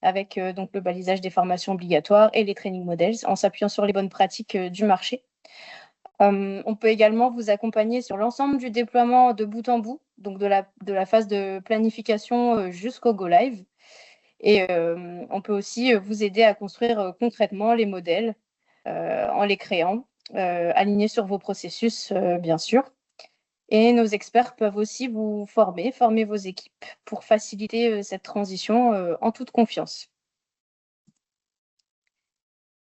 Speaker 1: avec donc le balisage des formations obligatoires et les training models, en s'appuyant sur les bonnes pratiques du marché. On peut également vous accompagner sur l'ensemble du déploiement de bout en bout, donc de la phase de planification jusqu'au go live. Et on peut aussi vous aider à construire concrètement les modèles en les créant, alignés sur vos processus, bien sûr. Et nos experts peuvent aussi vous former vos équipes pour faciliter cette transition en toute confiance.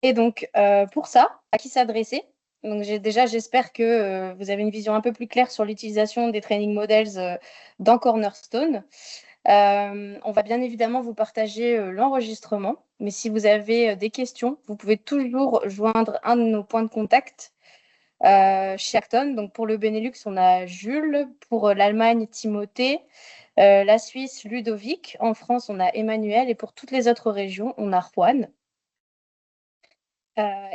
Speaker 1: Et donc, pour ça, à qui s'adresser? Donc, j'espère que vous avez une vision un peu plus claire sur l'utilisation des training models dans Cornerstone. On va bien évidemment vous partager l'enregistrement, mais si vous avez des questions, vous pouvez toujours joindre un de nos points de contact chez Acton. Donc, pour le Benelux, on a Jules, pour l'Allemagne, Timothée, la Suisse, Ludovic, en France, on a Emmanuel, et pour toutes les autres régions, on a Juan.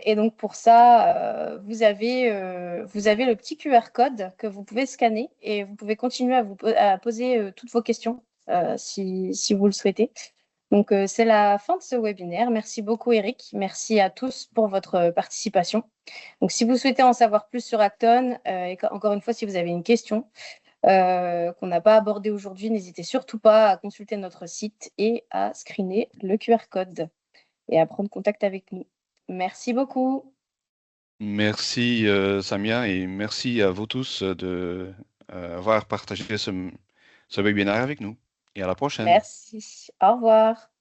Speaker 1: Et donc pour ça, vous avez le petit QR code que vous pouvez scanner et vous pouvez continuer à poser toutes vos questions si vous le souhaitez. Donc c'est la fin de ce webinaire. Merci beaucoup Eric. Merci à tous pour votre participation. Donc si vous souhaitez en savoir plus sur Acton, et encore une fois, si vous avez une question qu'on n'a pas abordée aujourd'hui, n'hésitez surtout pas à consulter notre site et à screener le QR code et à prendre contact avec nous. Merci beaucoup.
Speaker 2: Merci Samia et merci à vous tous de avoir partagé ce webinaire avec nous. Et à la prochaine.
Speaker 1: Merci. Au revoir.